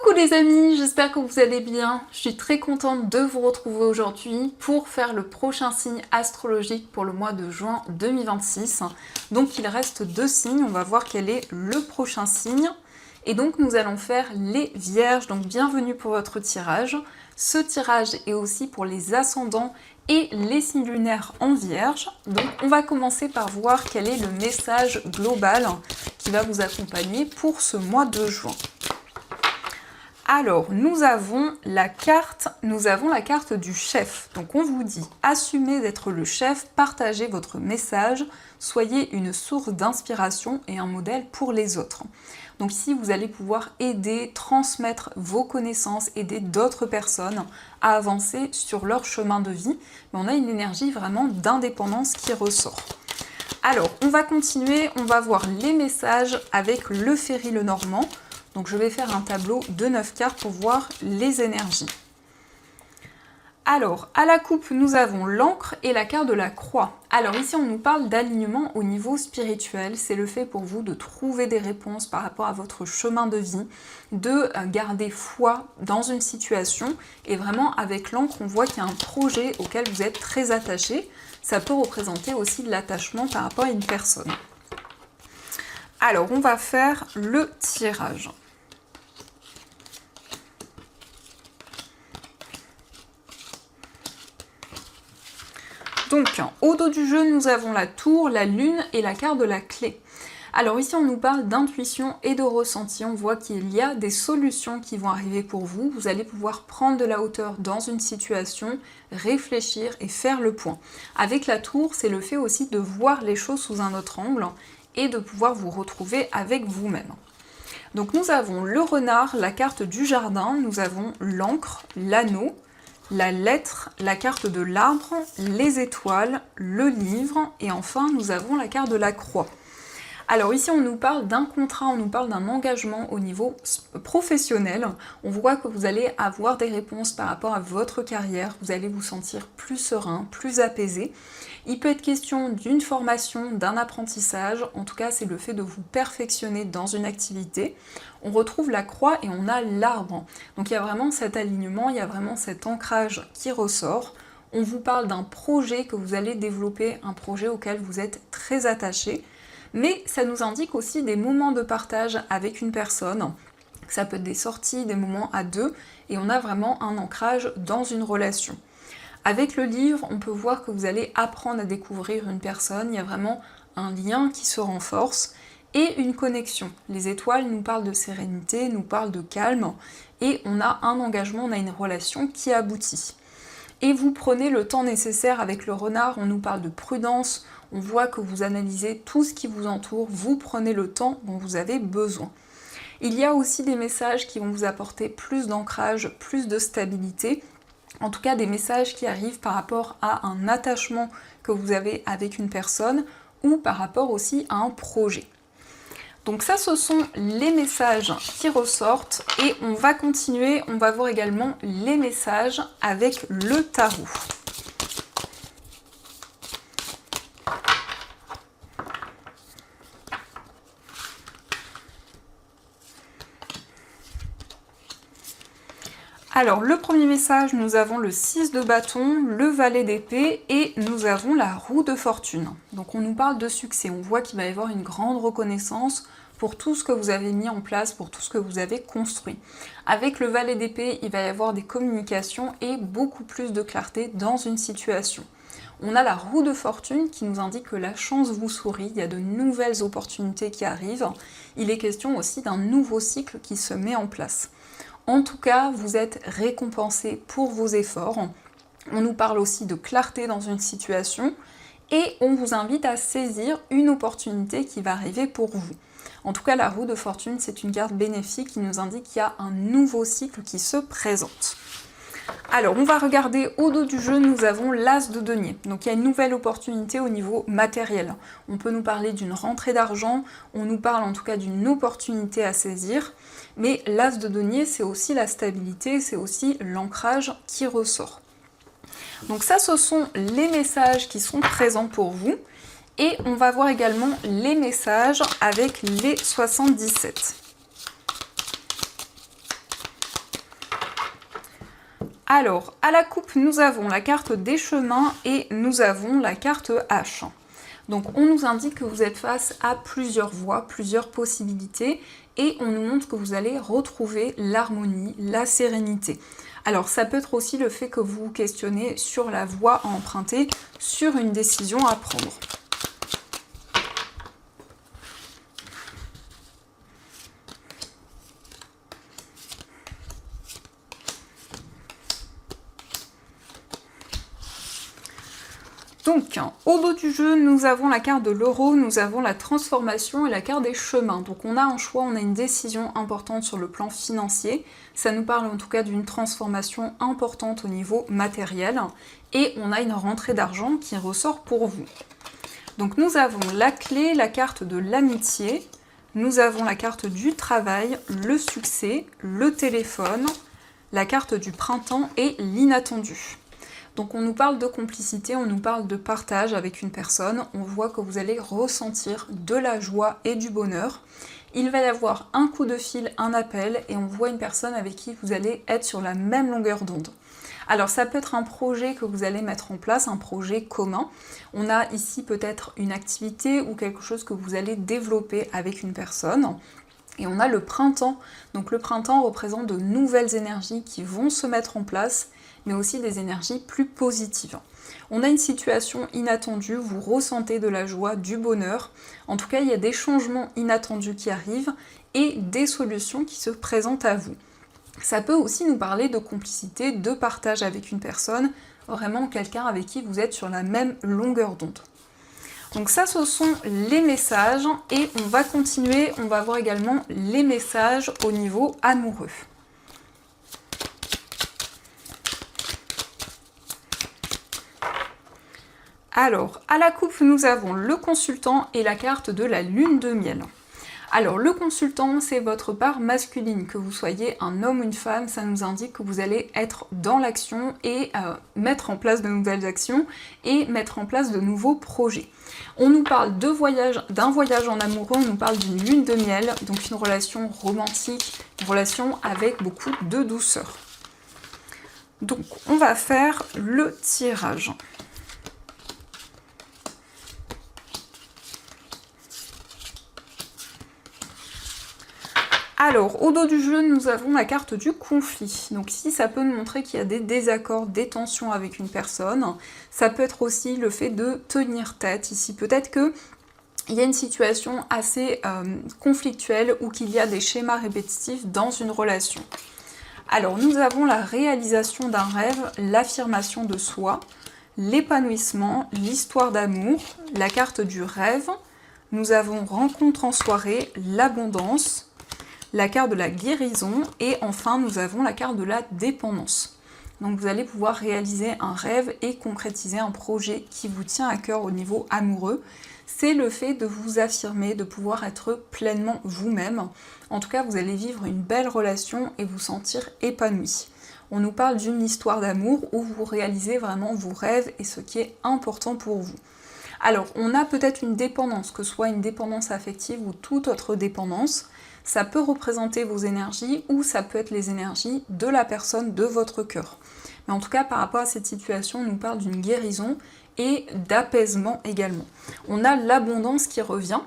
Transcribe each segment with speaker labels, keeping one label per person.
Speaker 1: Coucou les amis, j'espère que vous allez bien. Je suis très contente de vous retrouver aujourd'hui pour faire le prochain signe astrologique pour le mois de juin 2026. Donc il reste 2 signes, on va voir quel est le prochain signe. Et donc nous allons faire les vierges, donc bienvenue pour votre tirage. Ce tirage est aussi pour les ascendants et les signes lunaires en vierge. Donc on va commencer par voir quel est le message global qui va vous accompagner pour ce mois de juin. Alors, nous avons la carte du chef. Donc on vous dit, assumez d'être le chef, partagez votre message, soyez une source d'inspiration et un modèle pour les autres. Donc ici, vous allez pouvoir aider, transmettre vos connaissances, aider d'autres personnes à avancer sur leur chemin de vie. Mais on a une énergie vraiment d'indépendance qui ressort. Alors, on va continuer, on va voir les messages avec le Ferry Lenormand. Donc je vais faire un tableau de 9 cartes pour voir les énergies. Alors, à la coupe, nous avons l'encre et la carte de la croix. Alors ici, on nous parle d'alignement au niveau spirituel. C'est le fait pour vous de trouver des réponses par rapport à votre chemin de vie, de garder foi dans une situation. Et vraiment, avec l'encre, on voit qu'il y a un projet auquel vous êtes très attaché. Ça peut représenter aussi de l'attachement par rapport à une personne. Alors, on va faire le tirage. Donc, au dos du jeu, nous avons la tour, la lune et la carte de la clé. Alors ici, on nous parle d'intuition et de ressenti. On voit qu'il y a des solutions qui vont arriver pour vous. Vous allez pouvoir prendre de la hauteur dans une situation, réfléchir et faire le point. Avec la tour, c'est le fait aussi de voir les choses sous un autre angle et de pouvoir vous retrouver avec vous-même. Donc nous avons le renard, la carte du jardin, nous avons l'encre, l'anneau, la lettre, la carte de l'arbre, les étoiles, le livre et enfin nous avons la carte de la croix. Alors ici on nous parle d'un contrat, on nous parle d'un engagement au niveau professionnel. On voit que vous allez avoir des réponses par rapport à votre carrière, vous allez vous sentir plus serein, plus apaisé. Il peut être question d'une formation, d'un apprentissage, en tout cas c'est le fait de vous perfectionner dans une activité. On retrouve la croix et on a l'arbre. Donc il y a vraiment cet alignement, il y a vraiment cet ancrage qui ressort. On vous parle d'un projet que vous allez développer, un projet auquel vous êtes très attaché. Mais ça nous indique aussi des moments de partage avec une personne. Ça peut être des sorties, des moments à deux, et on a vraiment un ancrage dans une relation. Avec le livre, on peut voir que vous allez apprendre à découvrir une personne, il y a vraiment un lien qui se renforce, et une connexion. Les étoiles nous parlent de sérénité, nous parlent de calme, et on a un engagement, on a une relation qui aboutit. Et vous prenez le temps nécessaire avec le renard, on nous parle de prudence, on voit que vous analysez tout ce qui vous entoure, vous prenez le temps dont vous avez besoin. Il y a aussi des messages qui vont vous apporter plus d'ancrage, plus de stabilité, en tout cas des messages qui arrivent par rapport à un attachement que vous avez avec une personne ou par rapport aussi à un projet. Donc ça, ce sont les messages qui ressortent et on va continuer, on va voir également les messages avec le tarot. Alors, le premier message, nous avons le 6 de bâton, le valet d'épée et nous avons la roue de fortune. Donc on nous parle de succès, on voit qu'il va y avoir une grande reconnaissance pour tout ce que vous avez mis en place, pour tout ce que vous avez construit. Avec le valet d'épée, il va y avoir des communications et beaucoup plus de clarté dans une situation. On a la roue de fortune qui nous indique que la chance vous sourit, il y a de nouvelles opportunités qui arrivent. Il est question aussi d'un nouveau cycle qui se met en place. En tout cas, vous êtes récompensé pour vos efforts. On nous parle aussi de clarté dans une situation et on vous invite à saisir une opportunité qui va arriver pour vous. En tout cas, la roue de fortune, c'est une carte bénéfique qui nous indique qu'il y a un nouveau cycle qui se présente. Alors, on va regarder au dos du jeu, nous avons l'as de denier. Donc, il y a une nouvelle opportunité au niveau matériel. On peut nous parler d'une rentrée d'argent, on nous parle en tout cas d'une opportunité à saisir. Mais l'as de denier, c'est aussi la stabilité, c'est aussi l'ancrage qui ressort. Donc ça, ce sont les messages qui sont présents pour vous. Et on va voir également les messages avec les 77. Alors, à la coupe, nous avons la carte des chemins et nous avons la carte H. Donc on nous indique que vous êtes face à plusieurs voies, plusieurs possibilités, et on nous montre que vous allez retrouver l'harmonie, la sérénité. Alors ça peut être aussi le fait que vous vous questionnez sur la voie à emprunter, sur une décision à prendre. Donc, au dos du jeu, nous avons la carte de l'euro, nous avons la transformation et la carte des chemins. Donc on a un choix, on a une décision importante sur le plan financier. Ça nous parle en tout cas d'une transformation importante au niveau matériel. Et on a une rentrée d'argent qui ressort pour vous. Donc nous avons la clé, la carte de l'amitié, nous avons la carte du travail, le succès, le téléphone, la carte du printemps et l'inattendu. Donc on nous parle de complicité, on nous parle de partage avec une personne, on voit que vous allez ressentir de la joie et du bonheur. Il va y avoir un coup de fil, un appel, et on voit une personne avec qui vous allez être sur la même longueur d'onde. Alors ça peut être un projet que vous allez mettre en place, un projet commun. On a ici peut-être une activité ou quelque chose que vous allez développer avec une personne. Et on a le printemps. Donc le printemps représente de nouvelles énergies qui vont se mettre en place, mais aussi des énergies plus positives. On a une situation inattendue, vous ressentez de la joie, du bonheur. En tout cas, il y a des changements inattendus qui arrivent et des solutions qui se présentent à vous. Ça peut aussi nous parler de complicité, de partage avec une personne, vraiment quelqu'un avec qui vous êtes sur la même longueur d'onde. Donc ça, ce sont les messages et on va continuer, on va voir également les messages au niveau amoureux. Alors, à la coupe, nous avons le consultant et la carte de la lune de miel. Alors, le consultant, c'est votre part masculine, que vous soyez un homme ou une femme, ça nous indique que vous allez être dans l'action et mettre en place de nouvelles actions et mettre en place de nouveaux projets. On nous parle d'un voyage en amoureux, on nous parle d'une lune de miel, donc une relation romantique, une relation avec beaucoup de douceur. Donc, on va faire le tirage. Alors, au dos du jeu, nous avons la carte du conflit. Donc ici, ça peut nous montrer qu'il y a des désaccords, des tensions avec une personne. Ça peut être aussi le fait de tenir tête. Ici, peut-être qu'il y a une situation assez conflictuelle ou qu'il y a des schémas répétitifs dans une relation. Alors, nous avons la réalisation d'un rêve, l'affirmation de soi, l'épanouissement, l'histoire d'amour, la carte du rêve. Nous avons rencontre en soirée, l'abondance, la carte de la guérison et enfin nous avons la carte de la dépendance. Donc vous allez pouvoir réaliser un rêve et concrétiser un projet qui vous tient à cœur au niveau amoureux. C'est le fait de vous affirmer, de pouvoir être pleinement vous-même. En tout cas, vous allez vivre une belle relation et vous sentir épanoui. On nous parle d'une histoire d'amour où vous réalisez vraiment vos rêves et ce qui est important pour vous. Alors, on a peut-être une dépendance, que ce soit une dépendance affective ou toute autre dépendance. Ça peut représenter vos énergies ou ça peut être les énergies de la personne de votre cœur. Mais en tout cas, par rapport à cette situation, on nous parle d'une guérison et d'apaisement également. On a l'abondance qui revient.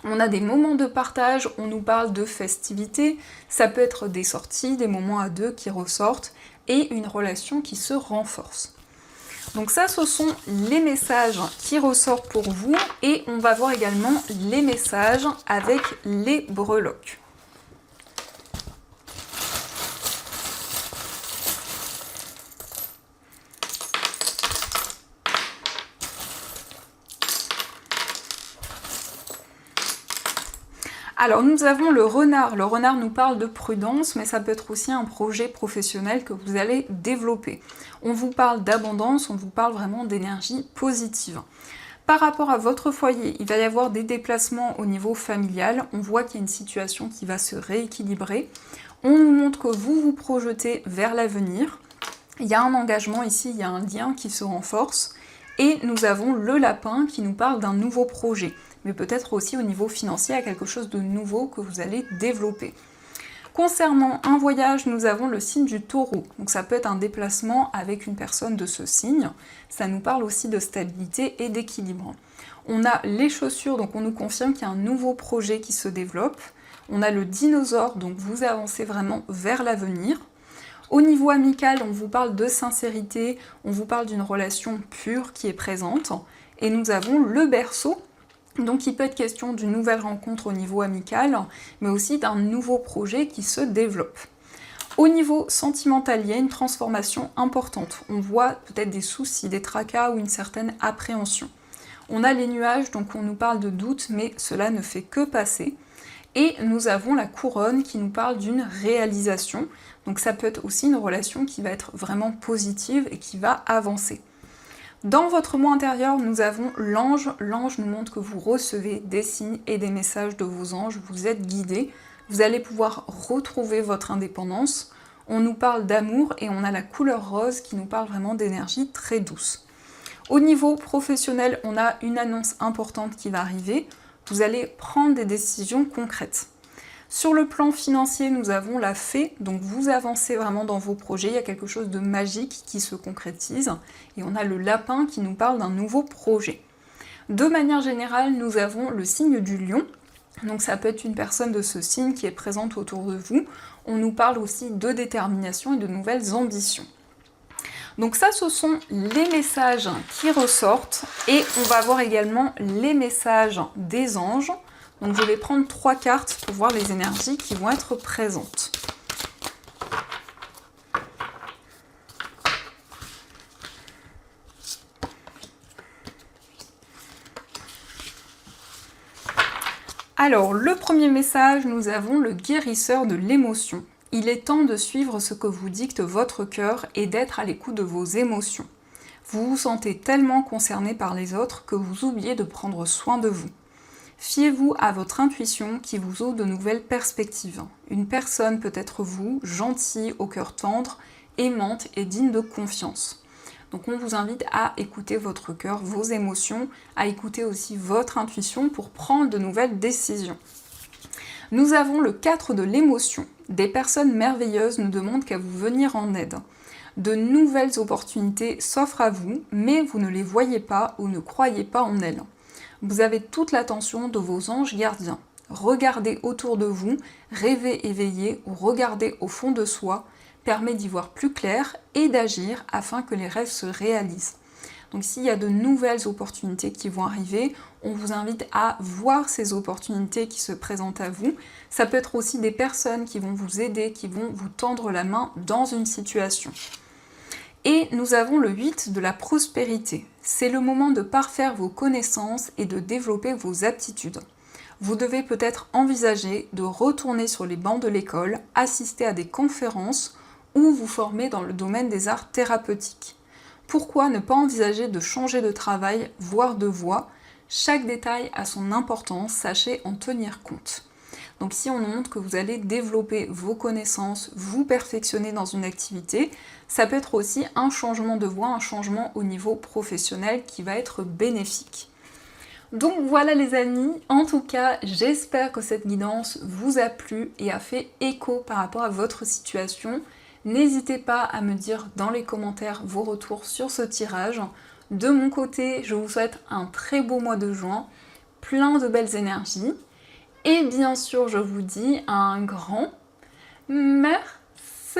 Speaker 1: On a des moments de partage, on nous parle de festivités, ça peut être des sorties, des moments à deux qui ressortent et une relation qui se renforce. Donc ça, ce sont les messages qui ressortent pour vous et on va voir également les messages avec les breloques. Alors nous avons le renard. Le renard nous parle de prudence, mais ça peut être aussi un projet professionnel que vous allez développer. On vous parle d'abondance, on vous parle vraiment d'énergie positive. Par rapport à votre foyer, il va y avoir des déplacements au niveau familial. On voit qu'il y a une situation qui va se rééquilibrer. On nous montre que vous vous projetez vers l'avenir. Il y a un engagement ici, il y a un lien qui se renforce. Et nous avons le lapin qui nous parle d'un nouveau projet. Mais peut-être aussi au niveau financier, il y a quelque chose de nouveau que vous allez développer. Concernant un voyage, nous avons le signe du Taureau. Donc ça peut être un déplacement avec une personne de ce signe. Ça nous parle aussi de stabilité et d'équilibre. On a les chaussures, donc on nous confirme qu'il y a un nouveau projet qui se développe. On a le dinosaure, donc vous avancez vraiment vers l'avenir. Au niveau amical, on vous parle de sincérité, on vous parle d'une relation pure qui est présente. Et nous avons le Berceau. Donc il peut être question d'une nouvelle rencontre au niveau amical, mais aussi d'un nouveau projet qui se développe. Au niveau sentimental, il y a une transformation importante. On voit peut-être des soucis, des tracas ou une certaine appréhension. On a les nuages, donc on nous parle de doute, mais cela ne fait que passer. Et nous avons la couronne qui nous parle d'une réalisation. Donc ça peut être aussi une relation qui va être vraiment positive et qui va avancer. Dans votre moi intérieur, nous avons l'ange. L'ange nous montre que vous recevez des signes et des messages de vos anges, vous êtes guidés, vous allez pouvoir retrouver votre indépendance. On nous parle d'amour et on a la couleur rose qui nous parle vraiment d'énergie très douce. Au niveau professionnel, on a une annonce importante qui va arriver. Vous allez prendre des décisions concrètes. Sur le plan financier, nous avons la fée, donc vous avancez vraiment dans vos projets, il y a quelque chose de magique qui se concrétise, et on a le lapin qui nous parle d'un nouveau projet. De manière générale, nous avons le signe du lion, donc ça peut être une personne de ce signe qui est présente autour de vous. On nous parle aussi de détermination et de nouvelles ambitions. Donc ça, ce sont les messages qui ressortent, et on va voir également les messages des anges. Donc je vais prendre 3 cartes pour voir les énergies qui vont être présentes. Alors, le premier message, nous avons le guérisseur de l'émotion. Il est temps de suivre ce que vous dicte votre cœur et d'être à l'écoute de vos émotions. Vous vous sentez tellement concerné par les autres que vous oubliez de prendre soin de vous. Fiez-vous à votre intuition qui vous ouvre de nouvelles perspectives. Une personne peut être vous, gentille, au cœur tendre, aimante et digne de confiance. Donc on vous invite à écouter votre cœur, vos émotions, à écouter aussi votre intuition pour prendre de nouvelles décisions. Nous avons le 4 de l'émotion. Des personnes merveilleuses nous demandent qu'à vous venir en aide. De nouvelles opportunités s'offrent à vous, mais vous ne les voyez pas ou ne croyez pas en elles. Vous avez toute l'attention de vos anges gardiens. Regardez autour de vous, rêver éveillé ou regarder au fond de soi permet d'y voir plus clair et d'agir afin que les rêves se réalisent. Donc s'il y a de nouvelles opportunités qui vont arriver, on vous invite à voir ces opportunités qui se présentent à vous. Ça peut être aussi des personnes qui vont vous aider, qui vont vous tendre la main dans une situation. Et nous avons le 8 de la prospérité. C'est le moment de parfaire vos connaissances et de développer vos aptitudes. Vous devez peut-être envisager de retourner sur les bancs de l'école, assister à des conférences ou vous former dans le domaine des arts thérapeutiques. Pourquoi ne pas envisager de changer de travail, voire de voie? Chaque détail a son importance, sachez en tenir compte. Donc si on nous montre que vous allez développer vos connaissances, vous perfectionner dans une activité, ça peut être aussi un changement de voie, un changement au niveau professionnel qui va être bénéfique. Donc voilà les amis, en tout cas j'espère que cette guidance vous a plu et a fait écho par rapport à votre situation. N'hésitez pas à me dire dans les commentaires vos retours sur ce tirage. De mon côté, je vous souhaite un très beau mois de juin, plein de belles énergies. Et bien sûr, je vous dis un grand merci.